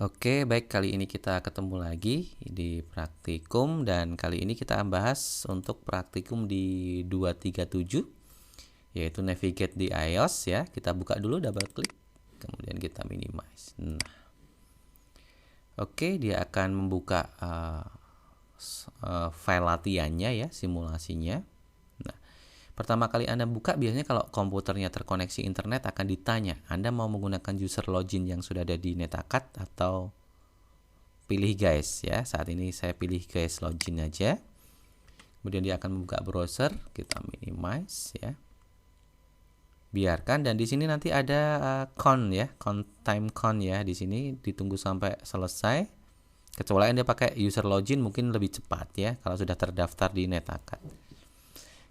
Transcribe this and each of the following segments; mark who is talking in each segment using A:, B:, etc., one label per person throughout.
A: Oke, baik, kali ini kita ketemu lagi di praktikum dan kali ini kita bahas untuk praktikum di 237 yaitu navigate di iOS ya. Kita buka dulu, double klik, kemudian kita minimize. Nah, oke, dia akan membuka file latihannya ya, simulasinya. Nah, pertama kali Anda buka, biasanya kalau komputernya terkoneksi internet akan ditanya, Anda mau menggunakan user login yang sudah ada di NetAcad atau pilih guys ya. Saat ini saya pilih guys login aja. Kemudian dia akan membuka browser, kita minimize ya. Biarkan, dan di sini nanti ada count ya, time count ya. Di sini ditunggu sampai selesai. Kecuali Anda pakai user login mungkin lebih cepat ya kalau sudah terdaftar di NetAcad.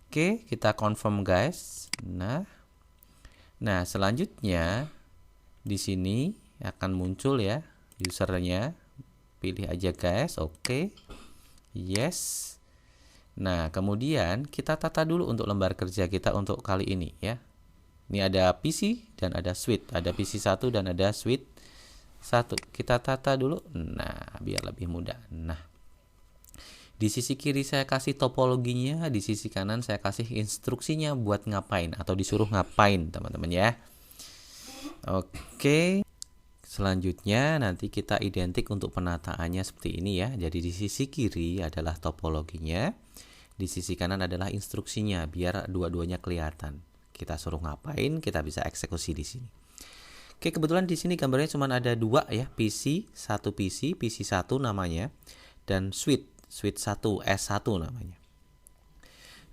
A: Oke, kita confirm guys. Nah, selanjutnya di sini akan muncul ya usernya. Pilih aja guys, oke, yes. Nah, kemudian kita tata dulu untuk lembar kerja kita untuk kali ini ya. Ini ada PC dan ada suite, ada PC 1 dan ada suite 1. Kita tata dulu. Nah, biar lebih mudah. Nah, di sisi kiri saya kasih topologinya, di sisi kanan saya kasih instruksinya buat ngapain atau disuruh ngapain, teman-teman ya. Oke. Selanjutnya nanti kita identik untuk penataannya seperti ini ya. Jadi di sisi kiri adalah topologinya, di sisi kanan adalah instruksinya biar dua-duanya kelihatan. Kita suruh ngapain, kita bisa eksekusi di sini. Oke, kebetulan di sini gambarnya cuma ada dua ya, PC 1 namanya, dan suite 1 S1 namanya.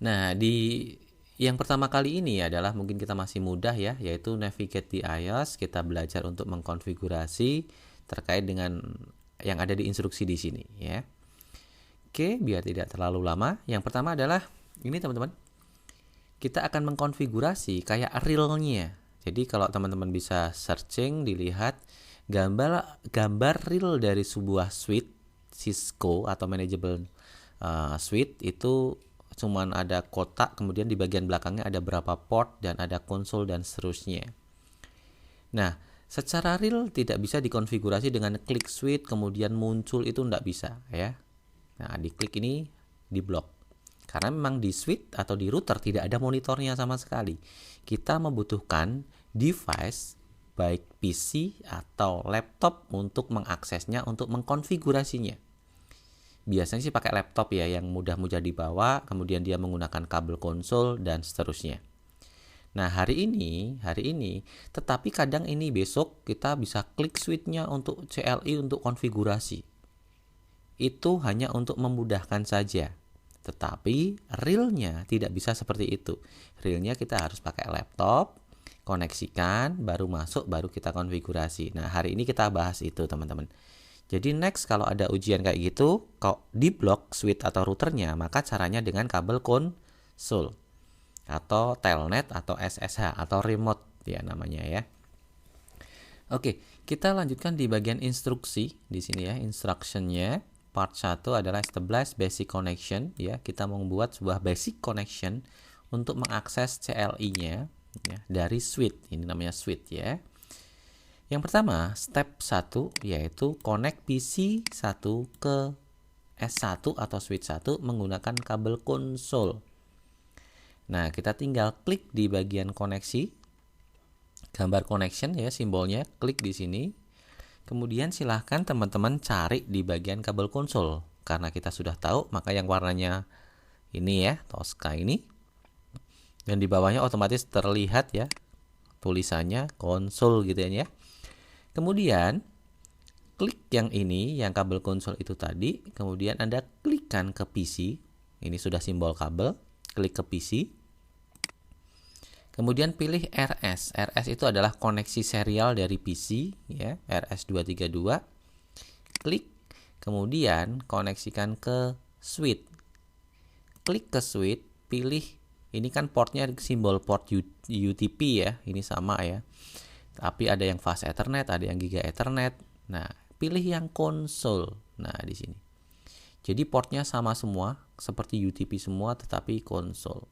A: Nah, yang pertama kali ini adalah mungkin kita masih mudah ya, yaitu navigate di iOS. Kita belajar untuk mengkonfigurasi terkait dengan yang ada di instruksi di sini ya. Oke, biar tidak terlalu lama. Yang pertama adalah ini teman-teman. Kita akan mengkonfigurasi kayak realnya. Jadi kalau teman-teman bisa searching, dilihat gambar real dari sebuah suite Cisco atau manageable suite itu cuman ada kotak, kemudian di bagian belakangnya ada berapa port dan ada konsol dan seterusnya. Nah, secara real tidak bisa dikonfigurasi dengan klik suite kemudian muncul, itu tidak bisa ya. Nah, di klik ini di blok. Karena memang di suite atau di router tidak ada monitornya sama sekali. Kita membutuhkan device baik PC atau laptop untuk mengaksesnya, untuk mengkonfigurasinya. Biasanya sih pakai laptop ya, yang mudah-mudah dibawa, kemudian dia menggunakan kabel konsol dan seterusnya. Nah, hari ini, tetapi kadang ini besok kita bisa klik switch-nya untuk CLI untuk konfigurasi. Itu hanya untuk memudahkan saja. Tetapi realnya tidak bisa seperti itu. Realnya kita harus pakai laptop, koneksikan, baru masuk, baru kita konfigurasi. Nah, hari ini kita bahas itu teman-teman. Jadi next kalau ada ujian kayak gitu, kalau di blok switch atau routernya, maka caranya dengan kabel konsol atau telnet atau SSH atau remote ya namanya ya. Oke, kita lanjutkan di bagian instruksi di sini ya. Instructionnya part 1 adalah establish basic connection ya. Kita membuat sebuah basic connection untuk mengakses CLI-nya ya, dari switch. Ini namanya switch ya. Yang pertama, step 1 yaitu connect PC 1 ke S1 atau switch 1 menggunakan kabel konsol. Nah, kita tinggal klik di bagian koneksi, gambar connection ya, simbolnya, klik di sini. Kemudian silahkan teman-teman cari di bagian kabel konsol. Karena kita sudah tahu, maka yang warnanya ini ya, Tosca ini. Dan di bawahnya otomatis terlihat ya, tulisannya konsol gitu ya. Kemudian klik yang ini, yang kabel konsol itu tadi, kemudian Anda klikkan ke PC. Ini sudah simbol kabel, klik ke PC. Kemudian pilih RS. RS itu adalah koneksi serial dari PC ya, RS232. Klik, kemudian koneksikan ke switch. Klik ke switch, pilih, ini kan portnya simbol port UTP ya, ini sama ya. Tapi ada yang fast Ethernet, ada yang Giga Ethernet. Nah, pilih yang konsol. Nah, di sini. Jadi portnya sama semua, seperti UTP semua, tetapi konsol.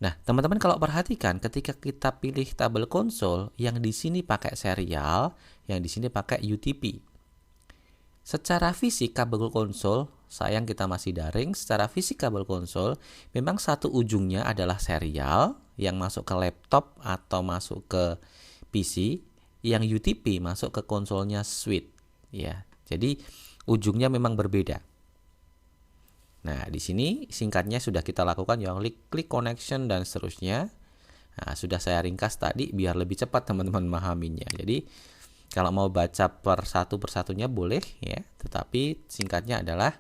A: Nah, teman-teman kalau perhatikan ketika kita pilih tabel konsol, yang di sini pakai serial, yang di sini pakai UTP. Secara fisik kabel konsol, sayang kita masih daring, secara fisik kabel konsol memang satu ujungnya adalah serial yang masuk ke laptop atau masuk ke PC, yang UTP masuk ke konsolnya switch, ya. Jadi ujungnya memang berbeda. Nah, di sini singkatnya sudah kita lakukan, yang klik connection dan seterusnya. Nah, sudah saya ringkas tadi biar lebih cepat teman-teman memahaminya. Jadi, kalau mau baca persatunya boleh ya, tetapi singkatnya adalah,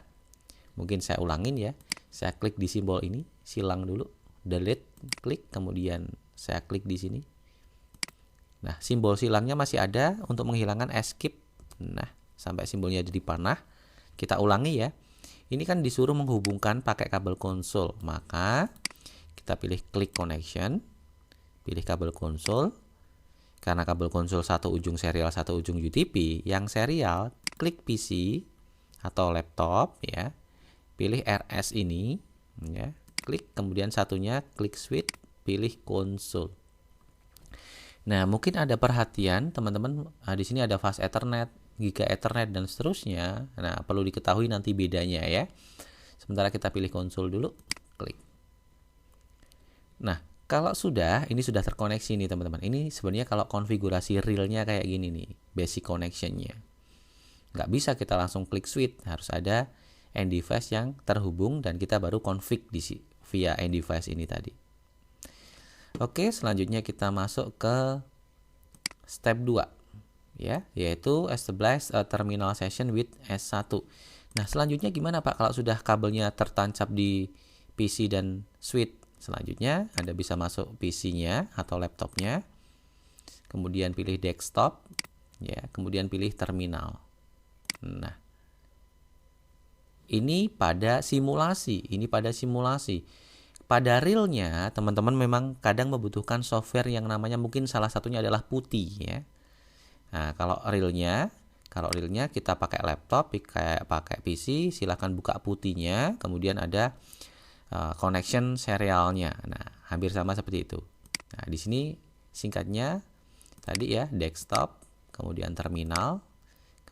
A: mungkin saya ulangin ya. Saya klik di simbol ini, silang dulu, delete, klik, kemudian saya klik di sini. Nah, simbol silangnya masih ada untuk menghilangkan escape. Nah, sampai simbolnya jadi panah. Kita ulangi ya. Ini kan disuruh menghubungkan pakai kabel konsol, maka kita pilih klik connection, pilih kabel konsol. Karena kabel konsol satu ujung serial, satu ujung UTP, yang serial klik PC atau laptop ya. Pilih RS ini ya, klik, kemudian satunya klik switch, pilih konsol. Nah, mungkin ada perhatian teman-teman, di sini ada fast Ethernet, Giga Ethernet dan seterusnya. Nah, perlu diketahui nanti bedanya ya. Sementara kita pilih konsol dulu, klik. Nah, kalau ini sudah terkoneksi nih teman-teman. Ini sebenarnya kalau konfigurasi realnya kayak gini nih, basic connectionnya. Nggak bisa kita langsung klik switch, harus ada end device yang terhubung dan kita baru config via end device ini tadi. Oke, selanjutnya kita masuk ke step 2 ya, yaitu establish a terminal session with S1. Nah, selanjutnya gimana Pak kalau sudah kabelnya tertancap di PC dan switch? Selanjutnya Anda bisa masuk PC-nya atau laptopnya. Kemudian pilih desktop ya, kemudian pilih terminal. Nah, ini pada simulasi, Pada realnya, teman-teman memang kadang membutuhkan software yang namanya mungkin salah satunya adalah PuTTY ya. Nah, kalau realnya kita pakai laptop, pakai PC, silahkan buka PuTTY-nya, kemudian ada connection serialnya. Nah, hampir sama seperti itu. Nah, di sini singkatnya tadi ya, desktop, kemudian terminal,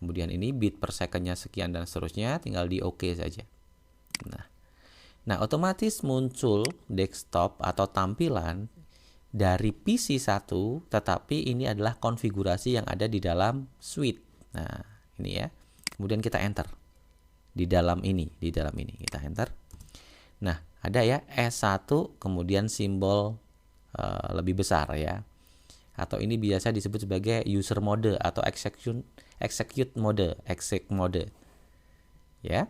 A: kemudian ini bit per second-nya sekian dan seterusnya, tinggal di OK saja. Nah, otomatis muncul desktop atau tampilan dari PC 1, tetapi ini adalah konfigurasi yang ada di dalam switch. Nah, ini ya. Kemudian kita enter. Di dalam ini kita enter. Nah, ada ya S1 kemudian simbol lebih besar ya. Atau ini biasa disebut sebagai user mode atau execute mode. Ya.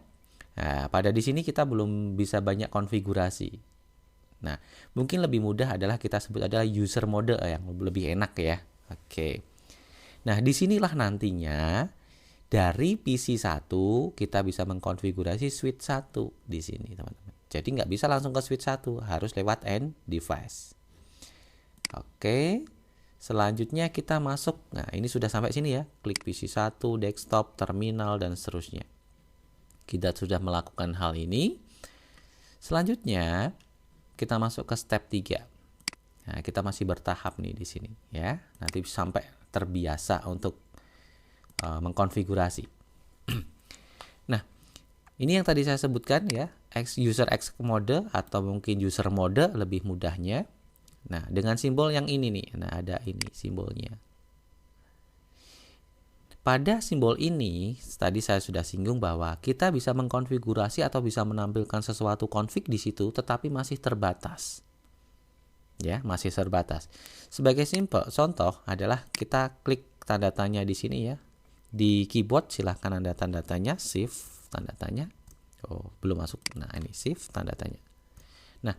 A: Nah, pada di sini kita belum bisa banyak konfigurasi. Nah, mungkin lebih mudah adalah kita sebut adalah user mode yang lebih enak ya. Oke. Nah, disinilah nantinya dari PC 1 kita bisa mengkonfigurasi switch 1 di sini, teman-teman. Jadi nggak bisa langsung ke switch 1, harus lewat end device. Oke. Selanjutnya kita masuk. Nah, ini sudah sampai sini ya. Klik PC 1, desktop, terminal dan seterusnya. Kita sudah melakukan hal ini. Selanjutnya kita masuk ke step 3. Nah, kita masih bertahap nih di sini ya. Nanti sampai terbiasa untuk mengkonfigurasi. Nah, ini yang tadi saya sebutkan ya, user exec mode atau mungkin user mode lebih mudahnya. Nah, dengan simbol yang ini nih. Nah, ada ini simbolnya. Pada simbol ini, tadi saya sudah singgung bahwa kita bisa mengkonfigurasi atau bisa menampilkan sesuatu config di situ, tetapi masih terbatas. Ya, masih terbatas. Sebagai contoh adalah kita klik tanda tanya di sini ya. Di keyboard silahkan Anda tanda tanya, shift tanda tanya. Oh, belum masuk. Nah, ini shift tanda tanya. Nah,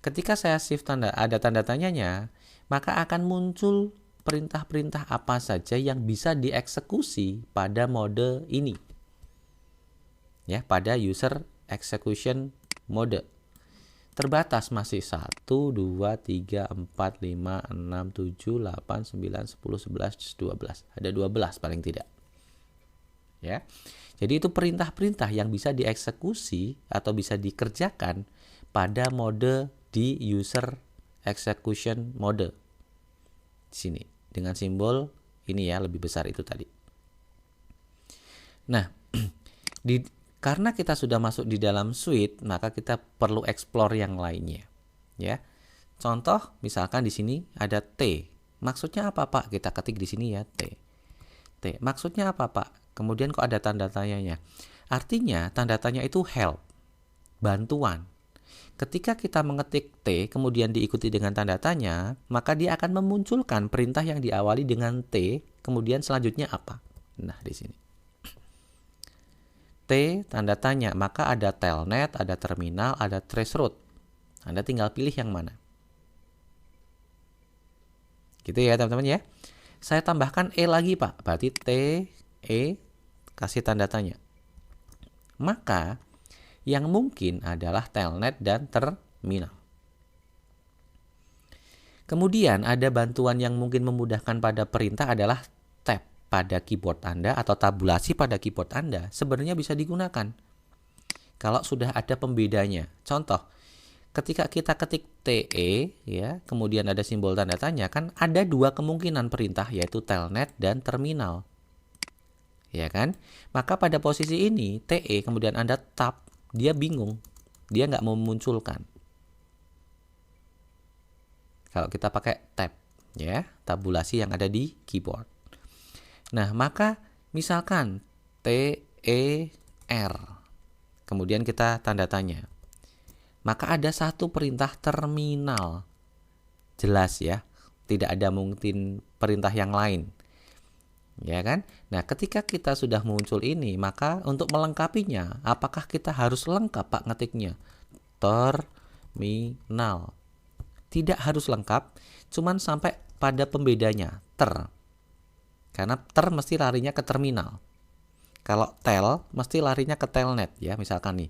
A: ketika saya shift ada tanda tanyanya, maka akan muncul perintah-perintah apa saja yang bisa dieksekusi pada mode ini. Ya, pada user execution mode. Terbatas masih 1, 2, 3, 4, 5, 6, 7, 8, 9, 10, 11, 12. Ada 12 paling tidak. Ya. Jadi itu perintah-perintah yang bisa dieksekusi atau bisa dikerjakan pada mode di user execution mode. Di sini dengan simbol ini ya, lebih besar itu tadi. Nah, karena kita sudah masuk di dalam suite, maka kita perlu explore yang lainnya, ya. Contoh, misalkan di sini ada T. Maksudnya apa, Pak? Kita ketik di sini ya, T. T. Maksudnya apa, Pak? Kemudian kok ada tanda tanyanya? Artinya tanda tanya itu help, bantuan. Ketika kita mengetik T kemudian diikuti dengan tanda tanya, maka dia akan memunculkan perintah yang diawali dengan T, kemudian selanjutnya apa? Nah, di sini. T tanda tanya, maka ada telnet, ada terminal, ada traceroute. Anda tinggal pilih yang mana. Gitu ya teman-teman ya. Saya tambahkan E lagi Pak, berarti T, E, kasih tanda tanya. Maka yang mungkin adalah telnet dan terminal. Kemudian ada bantuan yang mungkin memudahkan pada perintah adalah tab pada keyboard Anda atau tabulasi pada keyboard Anda sebenarnya bisa digunakan kalau sudah ada pembedanya. Contoh, ketika kita ketik TE ya, kemudian ada simbol tanda tanya, kan ada dua kemungkinan perintah yaitu telnet dan terminal. Ya kan? Maka pada posisi ini TE kemudian Anda tab, dia bingung. Dia nggak mau memunculkan. Kalau kita pakai tab ya, tabulasi yang ada di keyboard. Nah, maka misalkan TER, kemudian kita tanda tanya. Maka ada satu perintah terminal. Jelas ya, tidak ada mungkin perintah yang lain. Ya kan? Nah, ketika kita sudah muncul ini, maka untuk melengkapinya, apakah kita harus lengkap Pak ngetiknya? Terminal. Tidak harus lengkap, cuman sampai pada pembedanya, ter. Karena ter mesti larinya ke terminal. Kalau tel mesti larinya ke telnet ya, misalkan nih.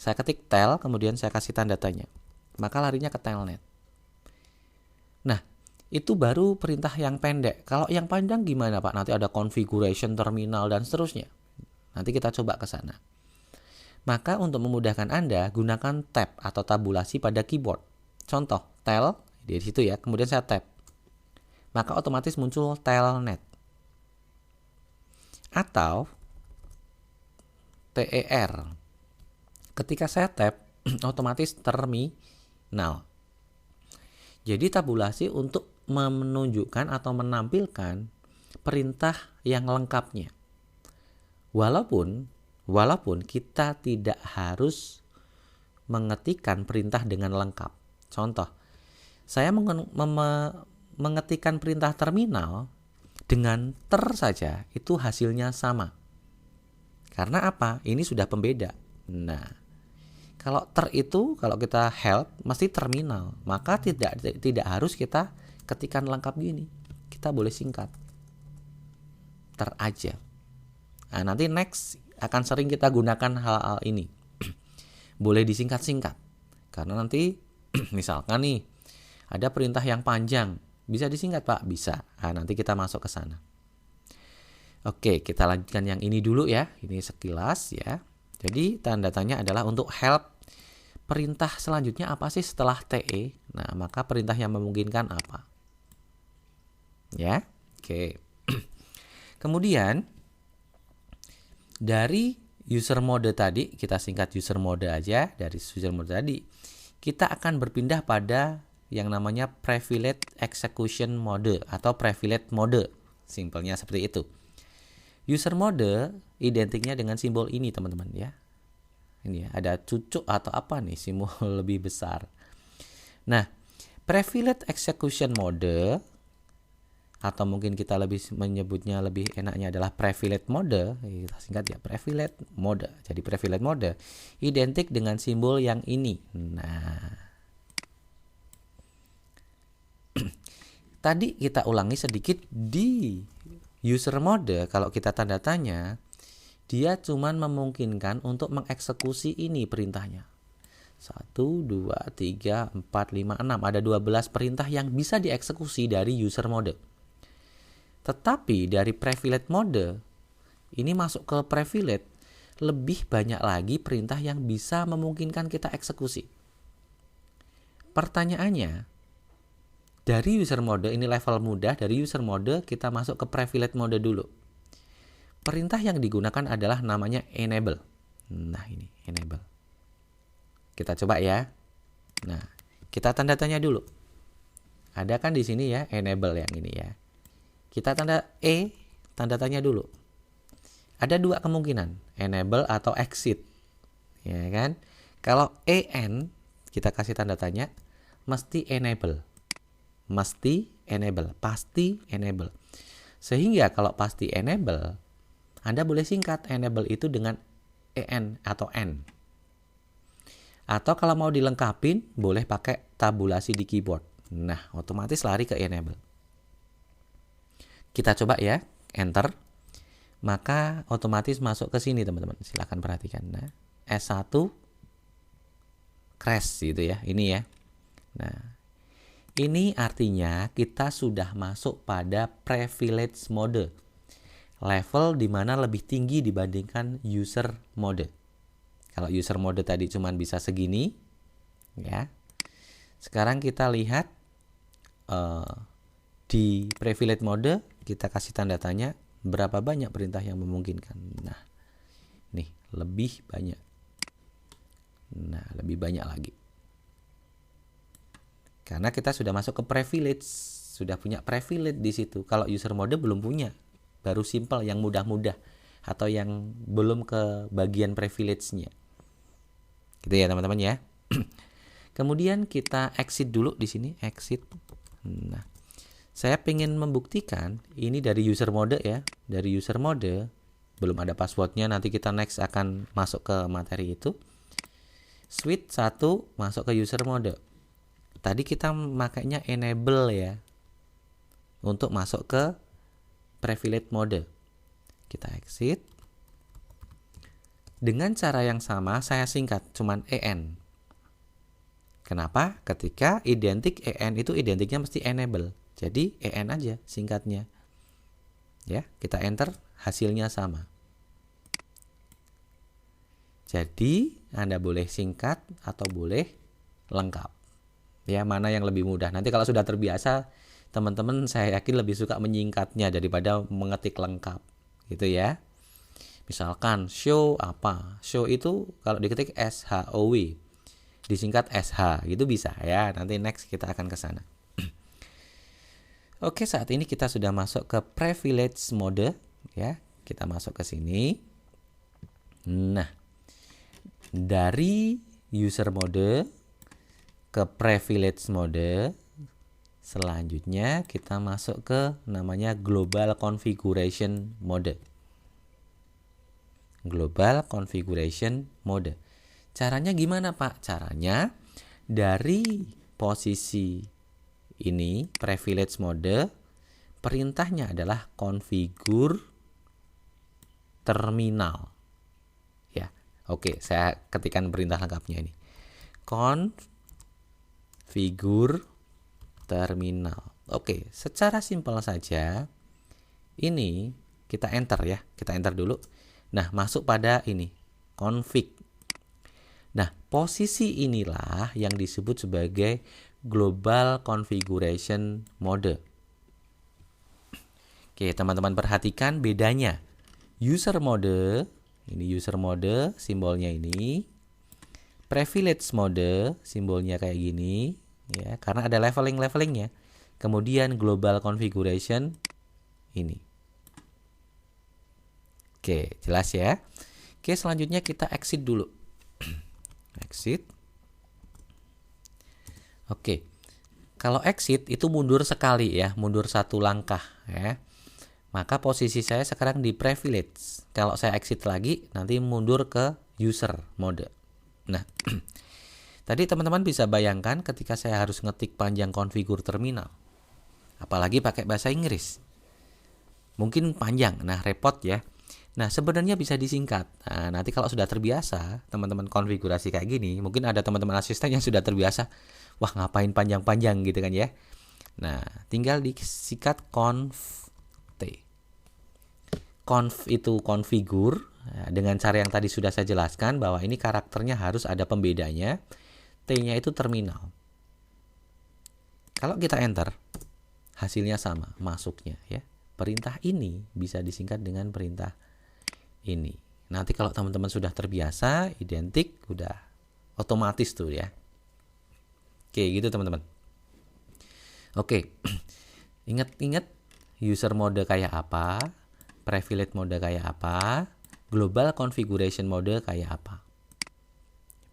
A: Saya ketik tel, kemudian saya kasih tanda tanya. Maka larinya ke telnet. Nah, itu baru perintah yang pendek. Kalau yang panjang gimana Pak? Nanti ada configuration terminal dan seterusnya. Nanti kita coba ke sana. Maka untuk memudahkan Anda, gunakan tab atau tabulasi pada keyboard. Contoh, tel, di situ ya, kemudian saya tab. Maka otomatis muncul telnet. Atau TER. Ketika saya tab, otomatis terminal. Jadi tabulasi untuk menunjukkan atau menampilkan perintah yang lengkapnya. Walaupun kita tidak harus mengetikkan perintah dengan lengkap. Contoh, saya mengetikkan perintah terminal dengan ter saja, itu hasilnya sama. Karena apa? Ini sudah pembeda. Nah, kalau ter itu, kalau kita help, mesti terminal. Maka tidak harus kita ketikan lengkap gini. Kita boleh singkat. Ter aja. Nah, nanti next akan sering kita gunakan hal-hal ini. Boleh disingkat-singkat. Karena nanti misalkan nih, ada perintah yang panjang. Bisa disingkat Pak? Bisa. Nah, nanti kita masuk ke sana. Oke, kita lanjutkan yang ini dulu ya. Ini sekilas ya. Jadi tanda tanya adalah untuk help. Perintah selanjutnya apa sih setelah TE? Nah, maka perintah yang memungkinkan apa? Ya, oke. Kemudian dari user mode tadi, kita singkat user mode aja. Dari user mode tadi, kita akan berpindah pada yang namanya privilege execution mode atau privilege mode. Simpelnya seperti itu. User mode identiknya dengan simbol ini teman-teman ya. Ini ya, ada cucuk atau apa nih, simbol lebih besar. Nah, privilege execution mode atau mungkin kita lebih menyebutnya lebih enaknya adalah privilege mode, kita singkat ya, privilege mode. Jadi privilege mode identik dengan simbol yang ini. Nah, tadi kita ulangi sedikit di user mode. Kalau kita tanda tanya, dia cuman memungkinkan untuk mengeksekusi ini perintahnya. 1, 2, 3, 4, 5, 6. Ada 12 perintah yang bisa dieksekusi dari user mode. Tetapi dari privilege mode, ini masuk ke privilege, lebih banyak lagi perintah yang bisa memungkinkan kita eksekusi. Pertanyaannya, Dari user mode, ini level mudah, dari user mode kita masuk ke privilege mode dulu. Perintah yang digunakan adalah namanya enable. Nah, ini enable. Kita coba ya. Nah, kita tanda tanya dulu. Ada kan di sini ya, enable yang ini ya. Kita tanda tanya dulu. Ada dua kemungkinan, enable atau exit. Ya kan? Kalau en kita kasih tanda tanya, mesti enable. Pasti enable. Sehingga kalau pasti enable, Anda boleh singkat enable itu dengan en atau n. Atau kalau mau dilengkapin, boleh pakai tabulasi di keyboard. Nah, otomatis lari ke enable. Kita coba ya, enter. Maka otomatis masuk ke sini teman-teman. Silahkan perhatikan. Nah, S1 crash gitu ya. Ini ya. Nah, ini artinya kita sudah masuk pada privilege mode. Level di mana lebih tinggi dibandingkan user mode. Kalau user mode tadi cuma bisa segini, ya. Sekarang kita lihat di privilege mode, kita kasih tanda tanya berapa banyak perintah yang memungkinkan. Nah, nih lebih banyak. Nah, lebih banyak lagi. Karena kita sudah masuk ke privilege, sudah punya privilege di situ. Kalau user mode belum punya, baru simple yang mudah-mudah atau yang belum ke bagian privilege-nya. Gitu ya teman-teman ya. Kemudian kita exit dulu di sini, exit. Nah, saya ingin membuktikan ini dari user mode ya. Dari user mode belum ada passwordnya, nanti kita next akan masuk ke materi itu. Switch 1 masuk ke user mode. Tadi kita makanya enable ya untuk masuk ke privilege mode. Kita exit. Dengan cara yang sama saya singkat cuman en. Kenapa? Ketika identik en itu identiknya mesti enable. Jadi en aja singkatnya. Ya, kita enter, hasilnya sama. Jadi Anda boleh singkat atau boleh lengkap. Ya, mana yang lebih mudah. Nanti kalau sudah terbiasa, teman-teman saya yakin lebih suka menyingkatnya daripada mengetik lengkap. Gitu ya. Misalkan show apa? Show itu kalau diketik SHOW, disingkat SH, gitu bisa ya. Nanti next kita akan ke sana. Oke, saat ini kita sudah masuk ke privilege mode ya. Kita masuk ke sini. Nah, dari user mode ke privilege mode, selanjutnya kita masuk ke namanya global configuration mode. Global configuration mode. Caranya gimana Pak? Caranya dari posisi ini privilege mode, perintahnya adalah configure terminal. Ya, oke, saya ketikkan perintah lengkapnya ini. Configure terminal. Oke, secara simpel saja ini kita enter ya. Kita enter dulu. Nah, masuk pada ini config. Nah, posisi inilah yang disebut sebagai global configuration mode. Oke, teman-teman perhatikan bedanya. User mode, ini user mode, simbolnya ini. Privilege mode, simbolnya kayak gini, ya, karena ada levelingnya. Kemudian global configuration ini. Oke, jelas ya. Oke, selanjutnya kita exit dulu. Exit. Oke. Kalau exit itu mundur sekali ya, mundur satu langkah ya. Maka posisi saya sekarang di privilege. Kalau saya exit lagi, nanti mundur ke user mode. Nah, tadi teman-teman bisa bayangkan ketika saya harus ngetik panjang konfigur terminal. Apalagi pakai bahasa Inggris. Mungkin panjang, nah repot ya. Nah, sebenarnya bisa disingkat. Nah, nanti kalau sudah terbiasa, teman-teman konfigurasi kayak gini, mungkin ada teman-teman asisten yang sudah terbiasa, wah ngapain panjang-panjang gitu kan ya. Nah, tinggal disikat conf t. Conf itu configure. Nah, dengan cara yang tadi sudah saya jelaskan bahwa ini karakternya harus ada pembedanya. T-nya itu terminal. Kalau kita enter, hasilnya sama, masuknya ya. Perintah ini bisa disingkat dengan perintah ini. Nanti kalau teman-teman sudah terbiasa, identik, udah otomatis tuh ya. Oke, gitu teman-teman. Oke, ingat-ingat user mode kayak apa, privilege mode kayak apa, global configuration mode kayak apa.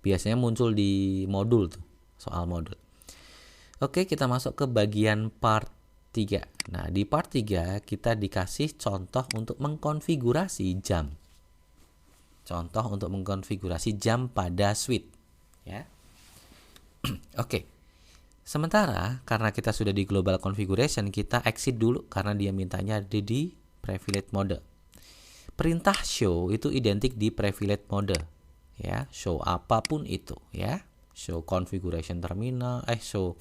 A: Biasanya muncul di modul tuh, soal modul. Oke, kita masuk ke bagian part 3. Nah, di part 3 kita dikasih contoh untuk mengkonfigurasi jam. Contoh untuk mengkonfigurasi jam pada switch ya. Oke. Sementara karena kita sudah di global configuration, kita exit dulu karena dia mintanya ada di privilege mode. Perintah show itu identik di privilege mode ya, show apapun itu ya. Show configuration terminal, show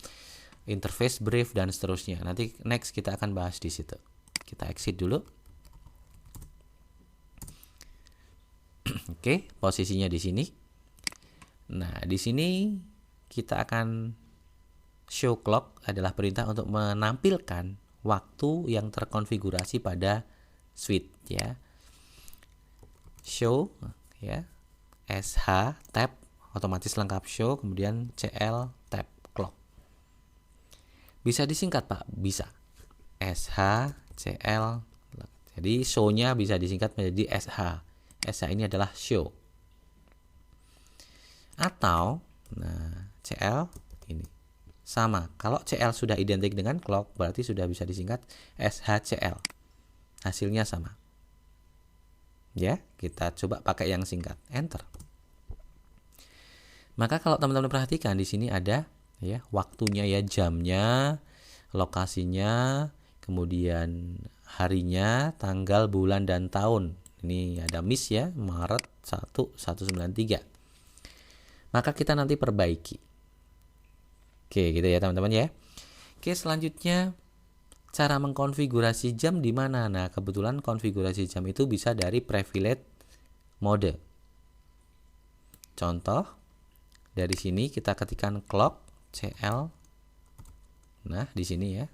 A: interface brief dan seterusnya. Nanti next kita akan bahas di situ. Kita exit dulu. Oke, posisinya di sini. Nah, di sini kita akan show clock adalah perintah untuk menampilkan waktu yang terkonfigurasi pada switch ya. Show ya, SH tab otomatis lengkap show, kemudian CL tab clock. Bisa disingkat Pak? Bisa. SH CL. Jadi show-nya bisa disingkat menjadi SH. SH ini adalah show. Atau nah, CL ini sama. Kalau CL sudah identik dengan clock, berarti sudah bisa disingkat SHCL. Hasilnya sama. Ya, kita coba pakai yang singkat. Enter. Maka kalau teman-teman perhatikan di sini ada ya, waktunya ya, jamnya, lokasinya, kemudian harinya, tanggal, bulan dan tahun. Ini ada miss ya, Maret 1193. Maka kita nanti perbaiki. Oke, gitu ya teman-teman ya. Oke, selanjutnya cara mengkonfigurasi jam di mana? Nah, kebetulan konfigurasi jam itu bisa dari privilege mode. Contoh, dari sini kita ketikkan clock CL. Nah, di sini ya.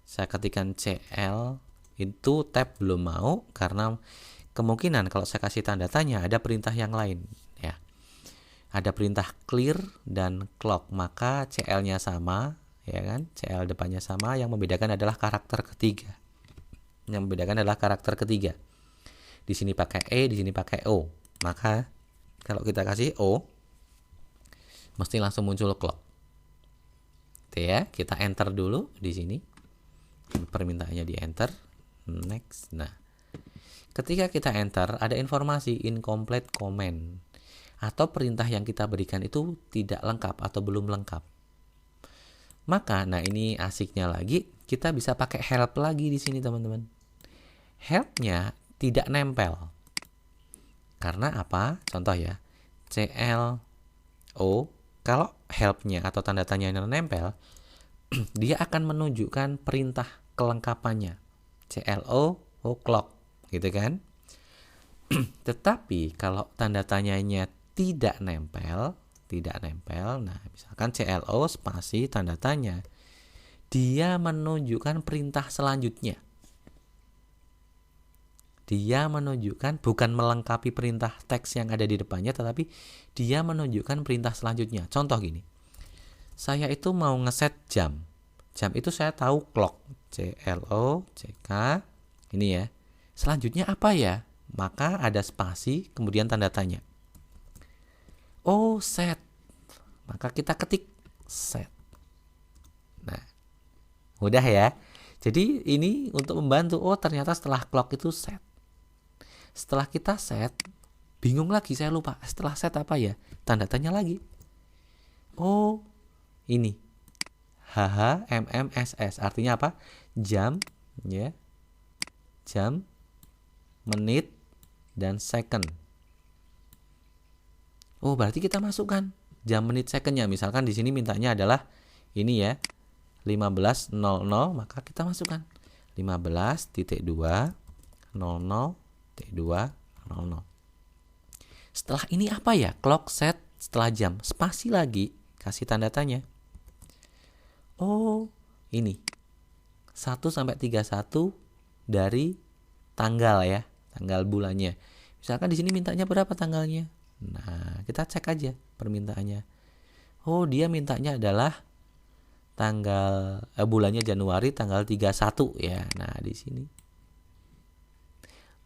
A: Saya ketikkan CL, itu tab belum mau karena kemungkinan kalau saya kasih tanda tanya ada perintah yang lain ya. Ada perintah clear dan clock, maka CL-nya sama ya kan? CL depannya sama, yang membedakan adalah karakter ketiga. Yang membedakan adalah karakter ketiga. Di sini pakai E, di sini pakai O. Maka kalau kita kasih O mesti langsung muncul clock. Oke ya, kita enter dulu di sini. Permintaannya di enter. Next. Nah, ketika kita enter ada informasi incomplete command atau perintah yang kita berikan itu tidak lengkap atau belum lengkap. Maka, nah ini asiknya lagi, kita bisa pakai help lagi di sini teman-teman. Helpnya tidak nempel. Karena apa? Contoh ya, CLO, kalau helpnya atau tanda tanya yang nempel, dia akan menunjukkan perintah kelengkapannya. CLO, clock, gitu kan? Tetapi kalau tanda tanyanya tidak nempel, nah misalkan CLO spasi tanda tanya, dia menunjukkan perintah selanjutnya. Dia menunjukkan, bukan melengkapi perintah teks yang ada di depannya, tetapi dia menunjukkan perintah selanjutnya. Contoh gini, saya itu mau ngeset jam. Jam itu saya tahu clock, CLO, CK, ini ya. Selanjutnya apa ya? Maka ada spasi, kemudian tanda tanya. Oh, set. Maka kita ketik set. Nah, mudah ya. Jadi ini untuk membantu. Oh, ternyata setelah clock itu set. Setelah kita set, bingung lagi, saya lupa. Setelah set apa ya? Tanda tanya lagi. Oh, ini. HHMMSS. Artinya apa? Jam, ya. Jam, menit, dan second. Oh, berarti kita masukkan jam, menit, secondnya. Misalkan di sini mintanya adalah ini ya, 15.00, maka kita masukkan 15.2.00.2.00. Setelah ini apa ya? Clock set setelah jam, spasi lagi, kasih tanda tanya. Oh, ini 1 sampai 31 dari tanggal ya, tanggal bulannya. Misalkan di sini mintanya berapa tanggalnya? Nah, kita cek aja permintaannya. Oh, dia mintanya adalah tanggal bulannya Januari tanggal 31 ya. Nah, di sini.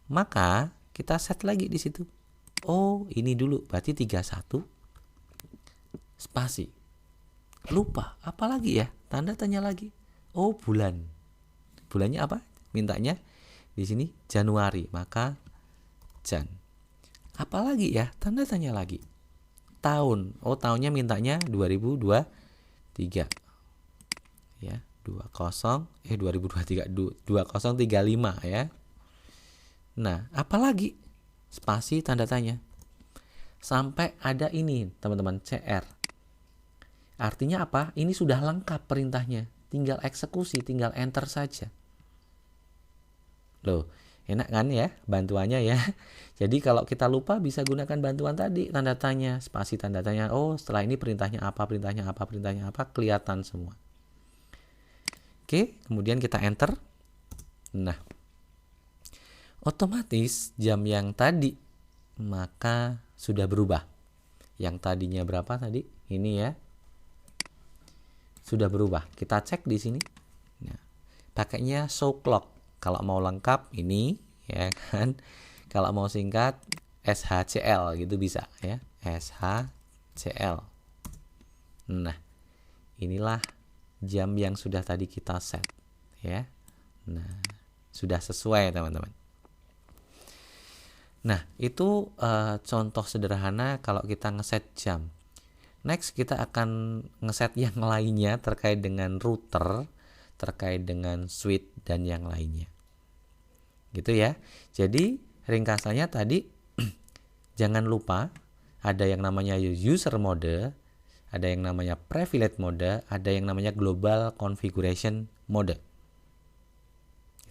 A: Maka kita set lagi di situ. Oh, ini dulu berarti 31 spasi. Lupa, apa lagi ya? Tanda tanya lagi. Oh, bulan. Bulannya apa? Mintanya di sini Januari, maka Jan. Apa lagi ya? Tanda tanya lagi. Tahun. Oh, tahunnya mintanya 2023. Ya, 2035 ya. Nah, apalagi? Spasi tanda tanya. Sampai ada ini, teman-teman, CR. Artinya apa? Ini sudah lengkap perintahnya. Tinggal eksekusi, tinggal enter saja. Loh, enak kan ya bantuannya ya. Jadi kalau kita lupa bisa gunakan bantuan tadi, tanda tanya, spasi tanda tanya. Oh, setelah ini perintahnya apa, kelihatan semua. Oke, kemudian kita enter. Nah, otomatis jam yang tadi maka sudah berubah. Yang tadinya berapa tadi? Ini ya. Sudah berubah. Kita cek di sini. Nah, pakainya show clock. Kalau mau lengkap ini ya kan. Kalau mau singkat SHCL gitu bisa ya. SHCL. Nah, inilah jam yang sudah tadi kita set ya. Nah, sudah sesuai teman-teman. Nah, itu contoh sederhana kalau kita ngeset jam. Next, kita akan ngeset yang lainnya terkait dengan router, terkait dengan switch, dan yang lainnya. Gitu ya. Jadi, ringkasannya tadi, jangan lupa, ada yang namanya user mode, ada yang namanya privilege mode, ada yang namanya global configuration mode.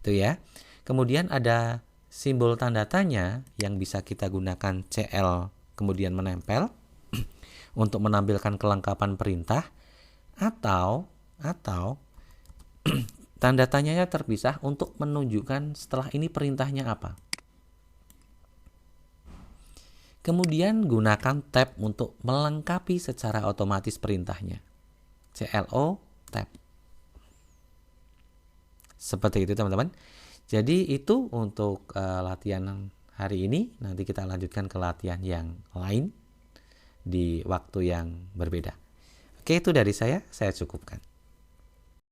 A: Itu ya. Kemudian ada simbol tanda tanya yang bisa kita gunakan CL kemudian menempel untuk menampilkan kelengkapan perintah, atau tanda tanyanya terpisah untuk menunjukkan setelah ini perintahnya apa. Kemudian gunakan tab untuk melengkapi secara otomatis perintahnya. CLO tab. Seperti itu teman-teman. Jadi itu untuk latihan hari ini. Nanti kita lanjutkan ke latihan yang lain di waktu yang berbeda. Oke, itu dari saya cukupkan.